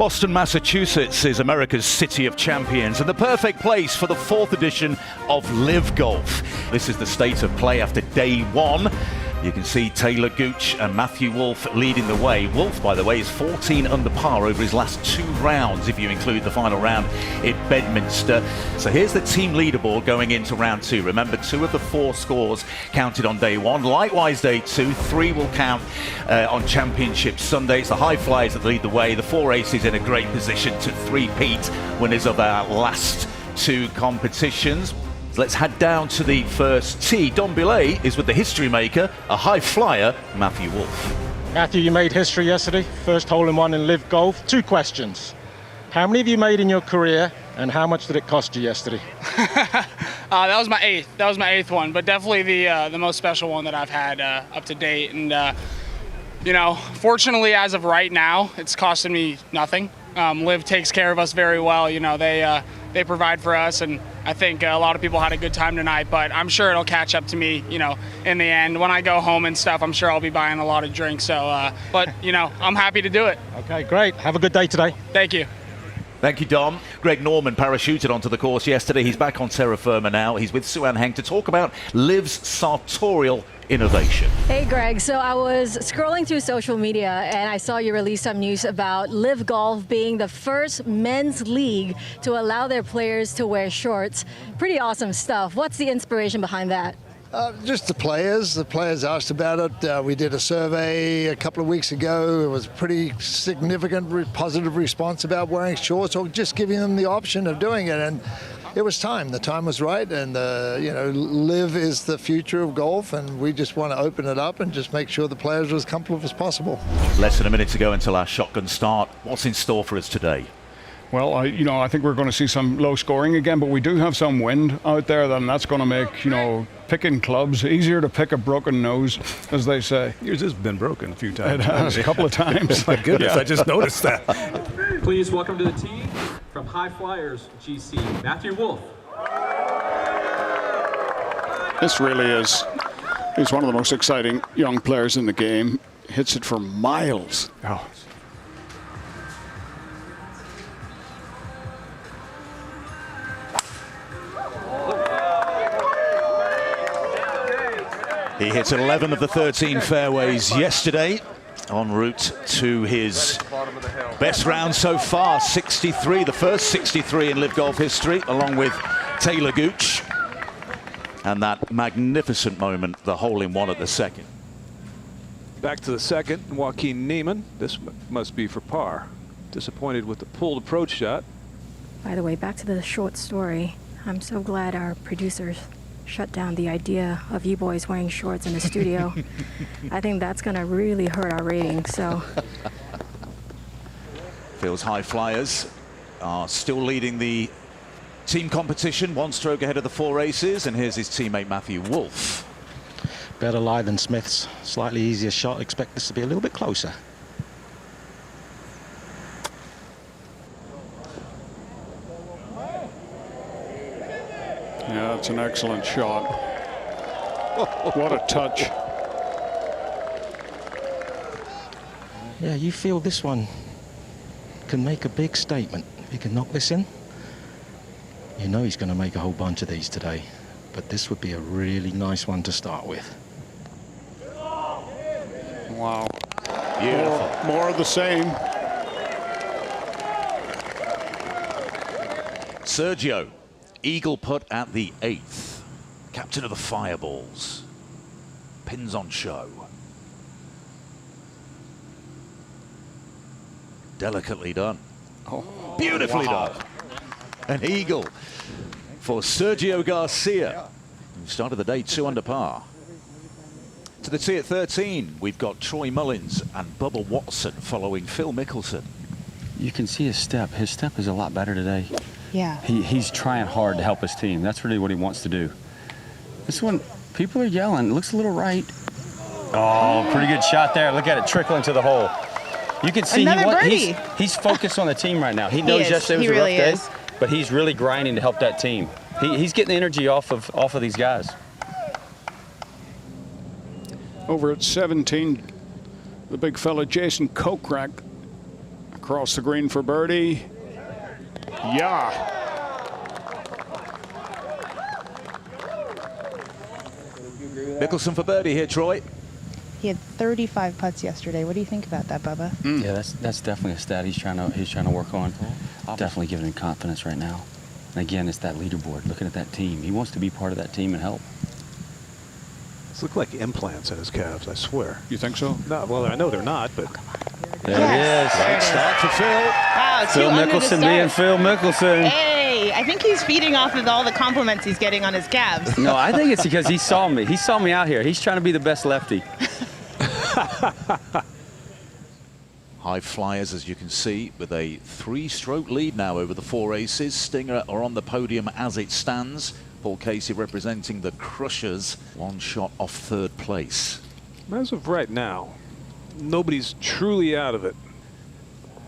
Boston, Massachusetts is America's City of Champions and the perfect place for the 4th edition of LIV Golf. This is the state of play after day one. You can see Taylor Gooch and Matthew Wolff leading the way. Wolff, by the way, is 14 under par over his last 2 rounds, if you include the final round in Bedminster. So here's the team leaderboard going into round 2. Remember, 2 of the 4 scores counted on day 1. Likewise, day 2, 3 will count on Championship Sunday. It's the high flyers that lead the way. The 4 aces in a great position to three-peat winners of our last 2 competitions. Let's head down to the first tee. Don Belay is with the history maker, a high flyer, Matthew Wolff. Matthew, you made history yesterday. First hole-in-one in LIV Golf. 2 questions. How many have you made in your career, and how much did it cost you yesterday? That was my 8th. That was my 8th one, but definitely the most special one that I've had up to date. And you know, fortunately, as of right now, it's costing me nothing. LIV takes care of us very well. You know, they provide for us, and I think a lot of people had a good time tonight, but I'm sure it'll catch up to me, you know, in the end. When I go home and stuff, I'm sure I'll be buying a lot of drinks. So, but, you know, I'm happy to do it. Okay, great. Have a good day today. Thank you. Thank you, Dom. Greg Norman parachuted onto the course yesterday. He's back on terra firma now. He's with Sue Ann Heng to talk about LIV's sartorial innovation. Hey Greg, so I was scrolling through social media and I saw you release some news about LIV Golf being the first men's league to allow their players to wear shorts. Pretty awesome stuff. What's the inspiration behind that? Just the players. The players asked about it. We did a survey a couple of weeks ago. It was a pretty significant positive response about wearing shorts or just giving them the option of doing it. And it was time. The time was right, and you know, LIV is the future of golf, and we just want to open it up and just make sure the players are as comfortable as possible. Less than a minute to go until our shotgun start. What's in store for us today? Well, I think we're going to see some low scoring again, but we do have some wind out there, and that's going to make, you know, picking clubs easier to pick a broken nose, as they say. Yours has been broken a few times. It has, a couple of times. My goodness, Yeah. I just noticed that. Please welcome to the tee from High Flyers GC, Matthew Wolff. This really is. He's one of the most exciting young players in the game. Hits it for miles. Oh. He hit 11 of the 13 fairways yesterday, en route to his best round so far, 63, the first 63 in LIV Golf history, along with Taylor Gooch. And that magnificent moment, the hole-in-one at the second. Back to the second, Joaquin Neiman. This must be for par. Disappointed with the pulled approach shot. By the way, back to the short story. I'm so glad our producers shut down the idea of you boys wearing shorts in the studio. I think that's going to really hurt our ratings. So, Phil's high flyers are still leading the team competition, 1 stroke ahead of the 4 aces, and here's his teammate Matthew Wolff. Better lie than Smith's. Slightly easier shot. Expect this to be a little bit closer. Yeah, that's an excellent shot. What a touch. Yeah, you feel this one can make a big statement. If he can knock this in, you know he's going to make a whole bunch of these today. But this would be a really nice one to start with. Wow. Beautiful. More of the same. Sergio, eagle putt at the 8th. Captain of the Fireballs. Pins on show. Delicately done. Oh, beautifully done. An eagle for Sergio Garcia, who started the day 2 under par. To the tee at 13, we've got Troy Mullins and Bubba Watson following Phil Mickelson. You can see his step. His step is a lot better today. Yeah. He's trying hard to help his team. That's really what he wants to do. This one, people are yelling. It looks a little right. Oh, pretty good shot there. Look at it trickling to the hole. You can see he's focused on the team right now. He knows yesterday was a rough day, but he's really grinding to help that team. He's getting the energy off of these guys. Over at 17, the big fella Jason Kokrak Across the green for birdie. Yeah. Mickelson for birdie here, Troy. He had 35 putts yesterday. What do you think about that, Bubba? Yeah, that's definitely a stat he's trying to work on. Definitely giving him confidence right now. And again, it's that leaderboard. Looking at that team, he wants to be part of that team and help. These look like implants in his calves, I swear. You think so? No, well, I know they're not, but There it is. Great start for Phil. Wow, Phil Mickelson being Phil Mickelson. Hey, I think he's feeding off of all the compliments he's getting on his calves. No, I think it's because he saw me. He saw me out here. He's trying to be the best lefty. High flyers, as you can see, with a 3-stroke lead now over the 4 aces. Stinger are on the podium as it stands. Paul Casey representing the Crushers, 1 shot off 3rd place. as of right now, nobody's truly out of it.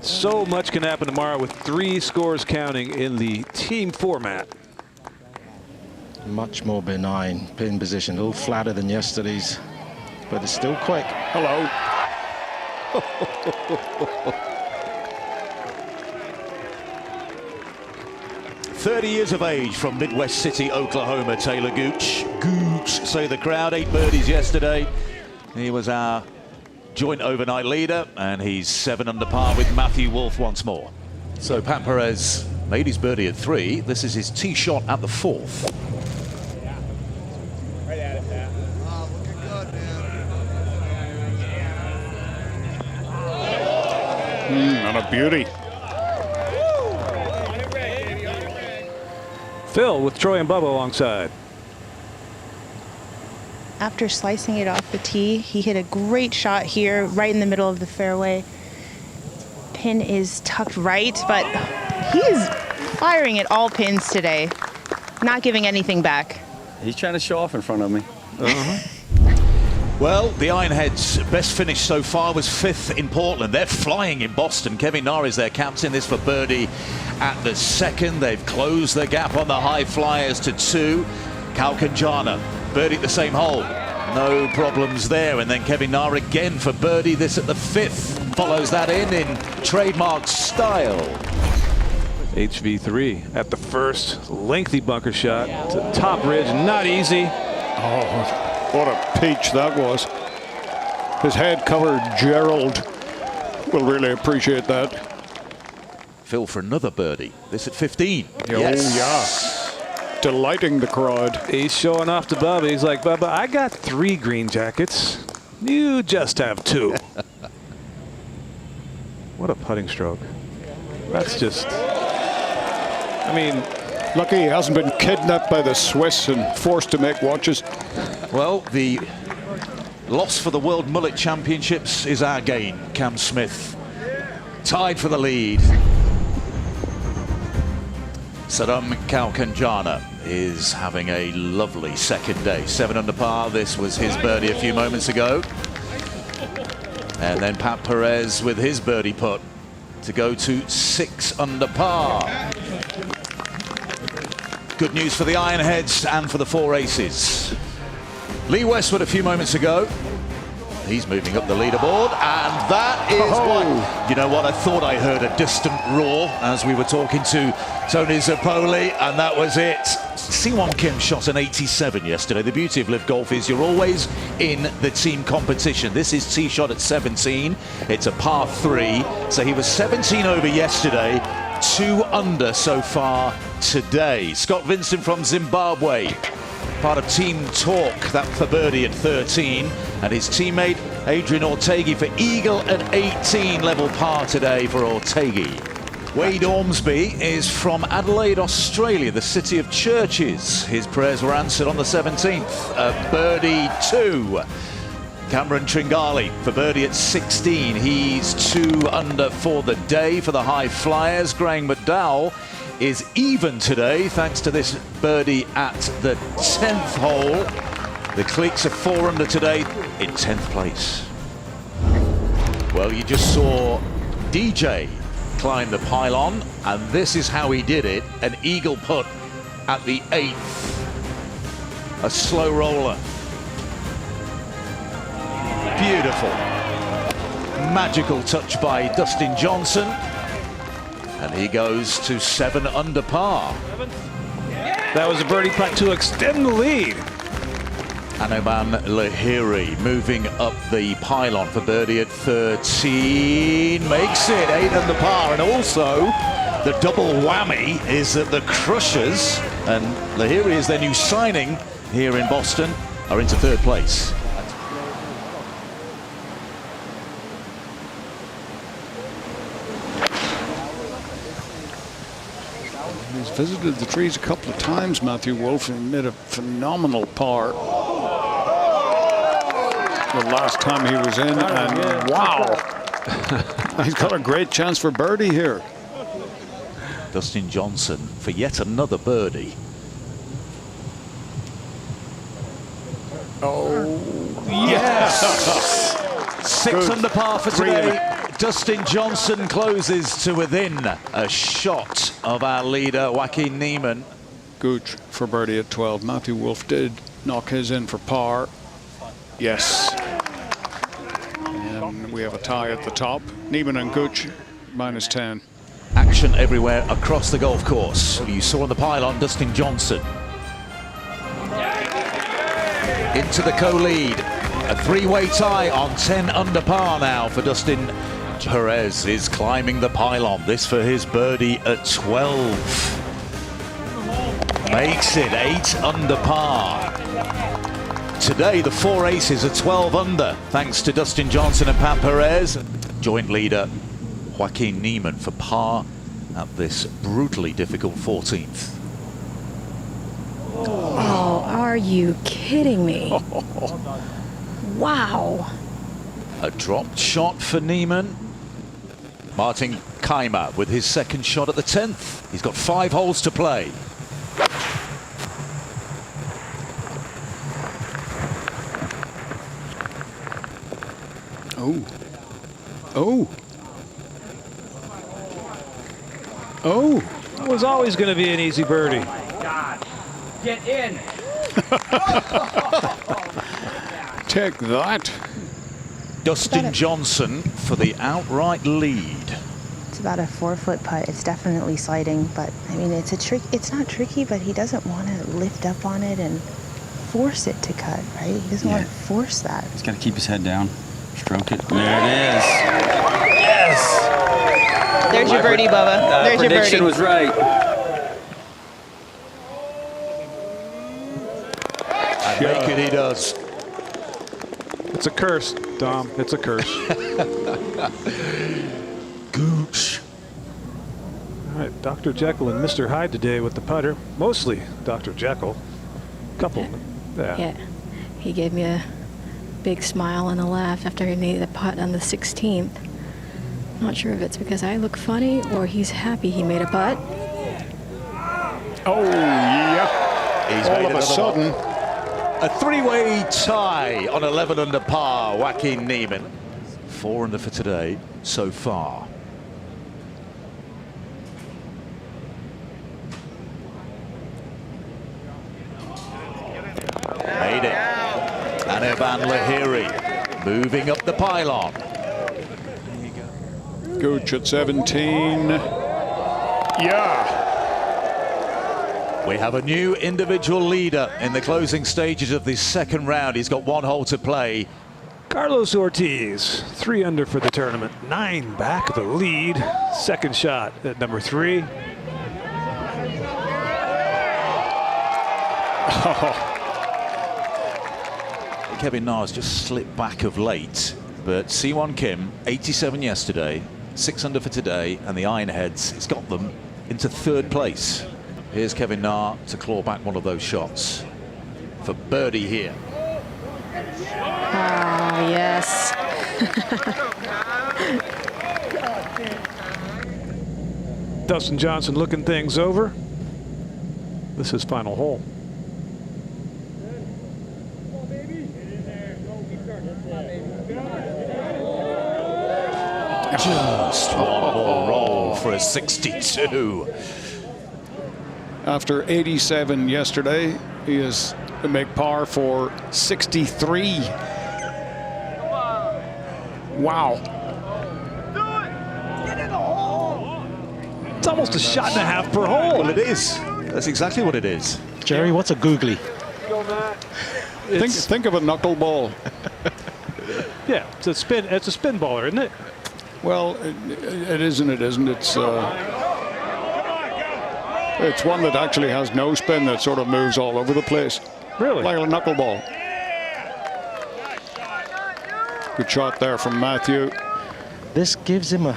So much can happen tomorrow with 3 scores counting in the team format. Much more benign pin position, a little flatter than yesterday's, but it's still quick. Hello. 30 years of age from Midwest City, Oklahoma, Taylor Gooch. Gooch, say the crowd, 8 birdies yesterday. He was our joint overnight leader, and he's 7 under par with Matthew Wolff once more. So Pat Perez made his birdie at 3. This is his tee shot at the 4th. Right at it, Pat. Oh, looking good, man. And a beauty. Phil with Troy and Bubba alongside. After slicing it off the tee, he hit a great shot here, right in the middle of the fairway. Pin is tucked right, but he is firing at all pins today, not giving anything back. He's trying to show off in front of me. Well, the Ironheads' best finish so far was 5th in Portland. They're flying in Boston. Kevin Na is their captain. This for birdie at the 2nd. They've closed the gap on the high flyers to 2. Kalkanjana, birdie at the same hole. No problems there. And then Kevin Na again for birdie, this at the 5th. Follows that in trademark style. HV3 at the first. Lengthy bunker shot to the top ridge. Not easy. Oh, what a peach that was. His head covered Gerald will really appreciate that. Phil for another birdie. This at 15. Oh, yeah. Delighting the crowd. He's showing off to Bubba. He's like, Bubba, I got 3 green jackets. You just have 2. What a putting stroke. That's just, I mean, lucky he hasn't been kidnapped by the Swiss and forced to make watches. Well, the loss for the World Mullet Championships is our gain. Cam Smith tied for the lead. Saddam Kalkanjana is having a lovely 2nd day. 7 under par. This was his birdie a few moments ago. And then Pat Perez with his birdie putt to go to 6 under par. Good news for the Ironheads and for the 4 aces. Lee Westwood a few moments ago. He's moving up the leaderboard, and that is what, you know what, I thought I heard a distant roar as we were talking to Tony Zapoli, and that was it. Siwon Kim shot an 87 yesterday. The beauty of LIV Golf is you're always in the team competition. This is tee shot at 17. It's a par 3, so he was 17 over yesterday, 2 under so far today. Scott Vincent from Zimbabwe, part of Team Talk, that for birdie at 13, and his teammate Adrian Ortegi for eagle at 18, level par today for Ortegi. Wade Ormsby is from Adelaide, Australia, the city of churches. His prayers were answered on the 17th, birdie 2. Cameron Tringali for birdie at 16. He's 2 under for the day for the high flyers. Graham McDowell is even today thanks to this birdie at the 10th hole. The Cleeks are 4 under today in 10th place. Well, you just saw DJ climb the pylon, and this is how he did it. An eagle putt at the 8th. A slow roller. Beautiful. magical touch by Dustin Johnson. And he goes to 7 under par. That was a birdie putt to extend the lead. Anoban Lahiri moving up the pylon for birdie at 13. Makes it 8 under par. And also the double whammy is that the Crushers, and Lahiri is their new signing here in Boston, are into 3rd place. He's visited the trees a couple of times, Matthew Wolff, and made a phenomenal par the last time he was in, and wow, he's got a great chance for birdie here. Dustin Johnson for yet another birdie. Oh, yes! 6 Good. under par for today. Dustin Johnson closes to within a shot of our leader, Joaquin Niemann. Gooch for birdie at 12. Matthew Wolff did knock his in for par. Yes. And we have a tie at the top. Niemann and Gooch minus 10. Action everywhere across the golf course. You saw on the pylon Dustin Johnson. Into the co-lead. A 3-way tie on 10 under par now for Dustin. Perez is climbing the pylon. This for his birdie at 12. Makes it 8 under par. Today the 4 aces are 12 under thanks to Dustin Johnson and Pat Perez. Joint leader Joaquin Niemann for par at this brutally difficult 14th. Oh, are you kidding me? Wow. A dropped shot for Niemann. Martin Kaymer with his 2nd shot at the 10th. He's got 5 holes to play. Oh. Oh. Oh. It was always going to be an easy birdie. Get in. Take that. Dustin Johnson for the outright lead. It's about a 4-foot putt. It's definitely sliding, but I mean, it's a trick. It's not tricky, but he doesn't want to lift up on it and force it to cut, right? He doesn't want to force that. He's got to keep his head down, stroke it. There it is. Yes. There's your birdie, Bubba. There's your birdie. Prediction was right. And make it he does. It's a curse, Dom. It's a curse. Gooch. All right, Dr. Jekyll and Mr. Hyde today with the putter. Mostly Dr. Jekyll. Couple. Yeah. He gave me a big smile and a laugh after he made the putt on the 16th. Not sure if it's because I look funny or he's happy he made a putt. Oh, yeah. He's all made of a sudden. A 3-way tie on 11 under par. Joaquin Niemann. 4 under for today so far. Made it. Anoban Lahiri moving up the pylon. Gooch at 17. Yeah. We have a new individual leader in the closing stages of this 2nd round. He's got 1 hole to play. Carlos Ortiz, 3 under for the tournament. 9 back of the lead. 2nd shot at number 3. Oh. Kevin Na's just slipped back of late, but Siwon Kim, 87 yesterday, 6 under for today, and the Ironheads, it's got them into 3rd place. Here's Kevin Na to claw back one of those shots for birdie here. Ah, yes. Dustin Johnson looking things over. This is final hole. Just one more roll for a 62. After 87 yesterday, he is to make par for 63. Wow. It's almost a shot and a half per hole. Well, it is. That's exactly what it is. Jerry, what's a googly? Think of a knuckleball. Yeah, it's a spin. It's a spin baller, isn't it? Well, it isn't. It isn't. It's one that actually has no spin, that sort of moves all over the place. Really? Like a knuckleball. Good shot there from Matthew. This gives him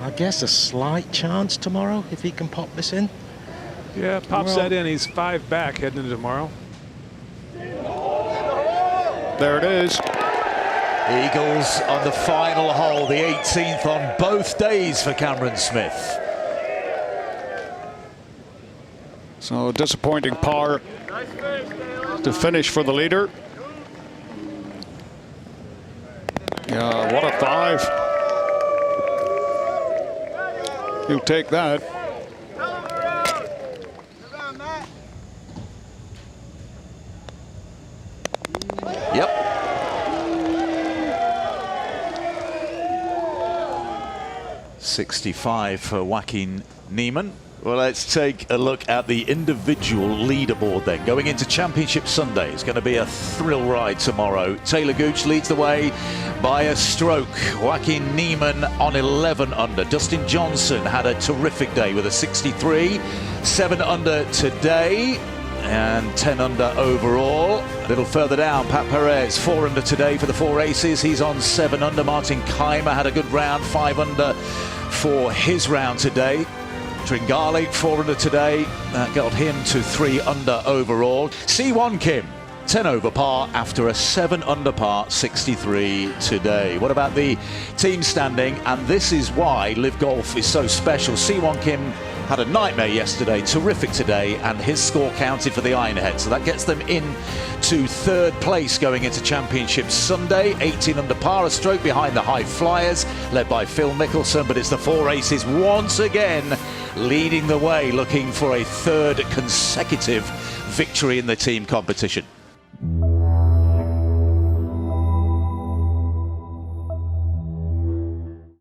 I guess, a slight chance tomorrow if he can pop this in. Yeah, pops that in. He's 5 back heading into tomorrow. There it is. Eagles on the final hole, the 18th on both days for Cameron Smith. So a disappointing par to finish for the leader. Yeah, what a 5. He'll take that. Yep. .65 for Joaquin Niemann. Well, let's take a look at the individual leaderboard then. Going into Championship Sunday, it's going to be a thrill ride tomorrow. Taylor Gooch leads the way by a stroke. Joaquin Niemann on 11 under. Dustin Johnson had a terrific day with a 63. 7 under today and 10 under overall. A little further down, Pat Perez 4 under today for the 4 aces. He's on 7 under. Martin Keimer had a good round, 5 under for his round today. Tringali 4 under today. That got him to 3 under overall. Siwon Kim 10 over par after a 7 under par 63 today. What about the team standing? And this is why LIV Golf is so special. Siwon Kim had a nightmare yesterday, terrific today, and his score counted for the Ironhead. So that gets them in to 3rd place going into Championship Sunday. 18 under par, a stroke behind the High Flyers, led by Phil Mickelson. But it's the 4 aces once again leading the way, looking for a 3rd consecutive victory in the team competition.